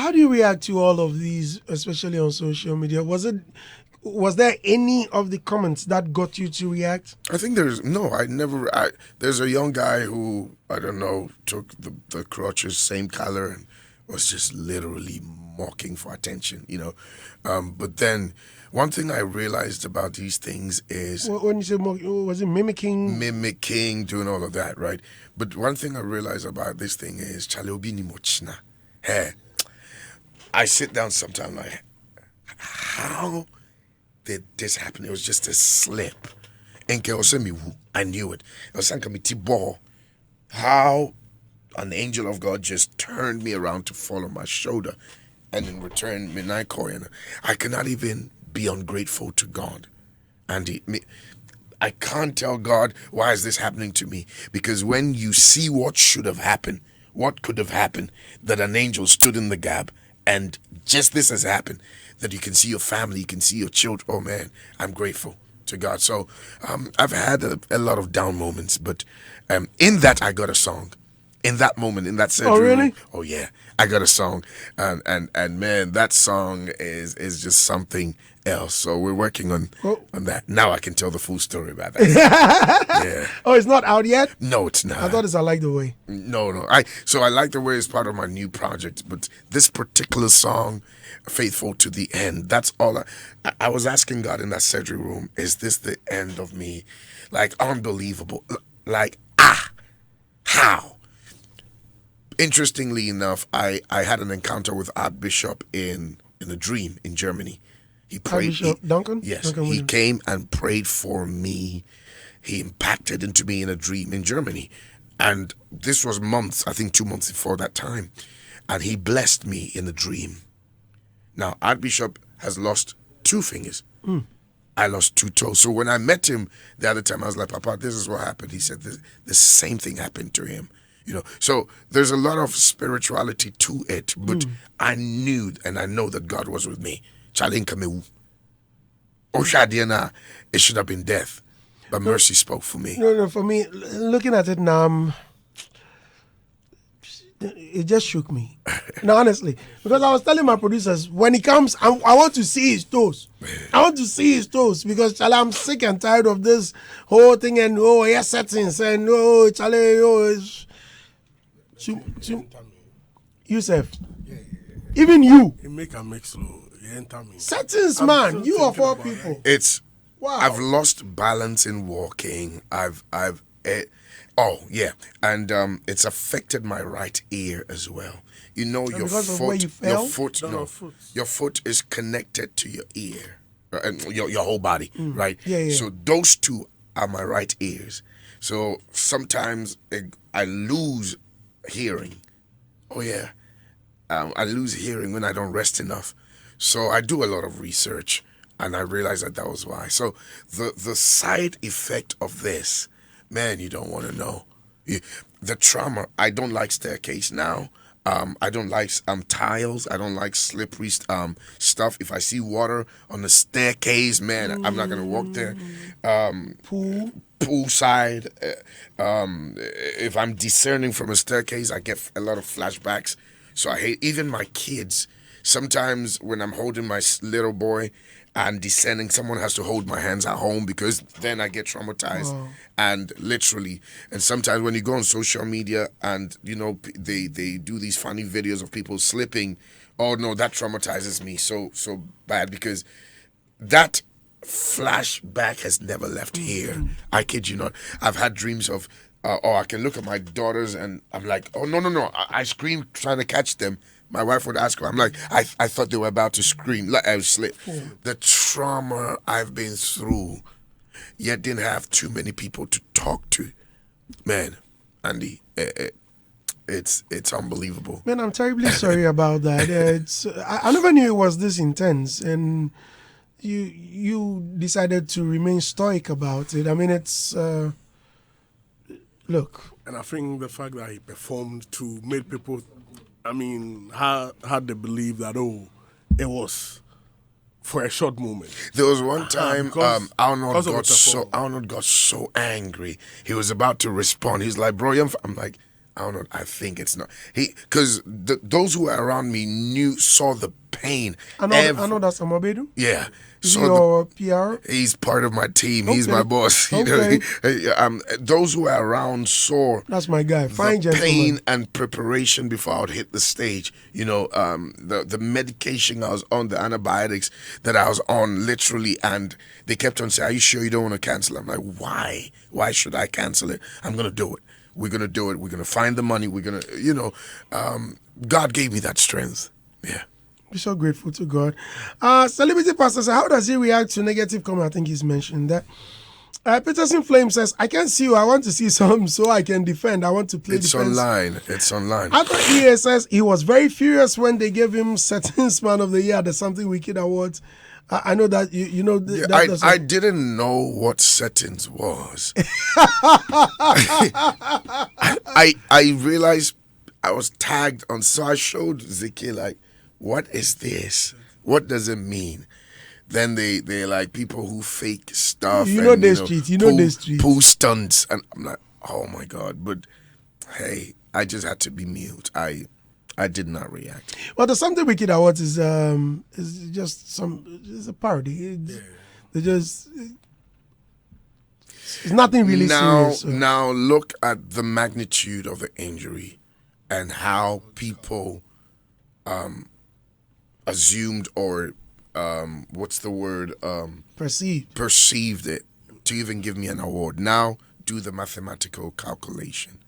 How do you react to all of these, especially on social media? Was there any of the comments that got you to react? I think there's a young guy who, I don't know, took the crutches, same color, and was just literally mocking for attention, But then one thing I realized about these things is... When you say was it mimicking? Mimicking, doing all of that, right? But one thing I realized about this thing is, Chale obi ni mochna. Hey, I sit down sometimes like, how did this happen? It was just a slip. I knew it. How an angel of God just turned me around to fall on my shoulder, and in return, I cannot even be ungrateful to God. And I can't tell God, why is this happening to me? Because when you see what should have happened, what could have happened, that an angel stood in the gap, and just this has happened, that you can see your family, you can see your children. Oh man, I'm grateful to God. So I've had a lot of down moments, but in that I got a song. In that moment, in that surgery. Oh really? Room, oh yeah, I got a song, and man, that song is just something else. So we're working on that. Now I can tell the full story about that. Yeah. Oh, it's not out yet? No, it's not. I thought it's I Like the Way. No. I Like the Way is part of my new project, but this particular song, Faithful to the End, that's all. I was asking God in that surgery room, is this the end of me? Like, unbelievable. Like, how? Interestingly enough, I had an encounter with Archbishop in a dream in Germany. He prayed. Archbishop Duncan? Yes, Duncan he Williams. came and prayed for me. He impacted into me in a dream in Germany. And this was months, I think 2 months before that time. And he blessed me in a dream. Now, Archbishop has lost 2 fingers. I lost 2 toes. So when I met him the other time, I was like, Papa, this is what happened. He said the same thing happened to him. So there's a lot of spirituality to it, but I knew and I know that God was with me. It should have been death, but mercy spoke for me. No, for me, looking at it now, it just shook me. No, honestly, because I was telling my producers, when he comes, I want to see his toes. I want to see his toes because Charlie, I'm sick and tired of this whole thing and settings and Charlie, Yusuf, even you. It make a mix slow. You enter me. Settings, man. You of all people. It's wow. I've lost balance in walking. And it's affected my right ear as well. Your foot is connected to your ear and your whole body, right? Yeah. So those 2 are my right ears. So sometimes I lose hearing. Oh yeah, I lose hearing when I don't rest enough. So I do a lot of research, and I realized that was why. So the side effect of this, man, you don't want to know. The trauma. I don't like staircase now. I don't like tiles. I don't like slippery stuff. If I see water on the staircase, man, I'm not gonna walk there. Poolside. If I'm discerning from a staircase, I get a lot of flashbacks. So I hate even my kids. Sometimes when I'm holding my little boy and descending, someone has to hold my hands at home because then I get traumatized. Wow. And literally, and sometimes when you go on social media and they do these funny videos of people slipping, oh no, that traumatizes me so bad because that flashback has never left here. I kid you not. I've had dreams of I can look at my daughters and I'm like, oh no, I scream trying to catch them. My wife would ask her, I'm like, I thought they were about to scream. Like I slip. The trauma I've been through, yet didn't have too many people to talk to. Man, Andy, it's unbelievable. Man, I'm terribly sorry about that. I never knew it was this intense, and you decided to remain stoic about it. I mean, it's look. And I think the fact that he performed to made people, had they believe that it was for a short moment. There was one time Arnold got so angry. He was about to respond. He's like, bro, I'm like, I don't know. I think it's not. Because those who were around me saw the pain. I know that's Sonnie Badu. Yeah. Is he your PR? He's part of my team. Okay. He's my boss. Okay. Those who were around saw that's my guy. Fine the gentleman. pain and preparation before I would hit the stage. The medication I was on, the antibiotics that I was on, literally, and they kept on saying, "Are you sure you don't want to cancel?" I'm like, "Why? Why should I cancel it? I'm gonna do it. We're gonna do it. We're gonna find the money. We're gonna, God gave me that strength." Yeah. We're so grateful to God. Celebrity Pastor says, how does he react to negative comment? I think he's mentioned that. Peterson Flame says, I can't see you. I want to see some so I can defend. I want to play defense. It's online. Arthur EA says he was very furious when they gave him Settings Man of the Year at the Something Wicked Awards. I know that you know. I didn't know what Settings was. I realized I was tagged on, so I showed Ziki like, what is this? What does it mean? Then they're like people who fake stuff. You know the street. You know the street. Pull stunts, and I'm like, oh my God! But hey, I just had to be mute. I did not react. Well, the Something Wicked Awards is just it's a parody. It's nothing really serious. So. Now look at the magnitude of the injury and how people assumed or what's the word? Perceived it to even give me an award. Now do the mathematical calculation.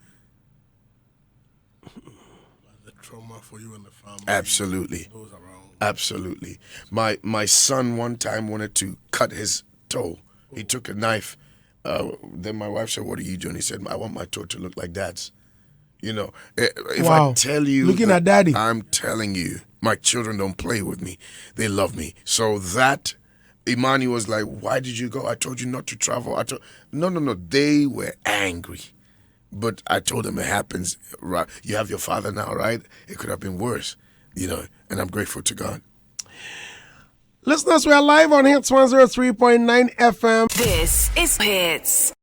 The trauma for you and the family. Absolutely. Those around. Absolutely. My son one time wanted to cut his toe. He took a knife. Then my wife said, "What are you doing?" He said, "I want my toe to look like Dad's." If I tell you, looking at Daddy, I'm telling you, my children don't play with me. They love me. So that Imani was like, "Why did you go? I told you not to travel." No. They were angry. But I told them it happens. Right? You have your father now, right? It could have been worse, and I'm grateful to God. Listeners, we are live on Hits 103.9 FM. This is Hits.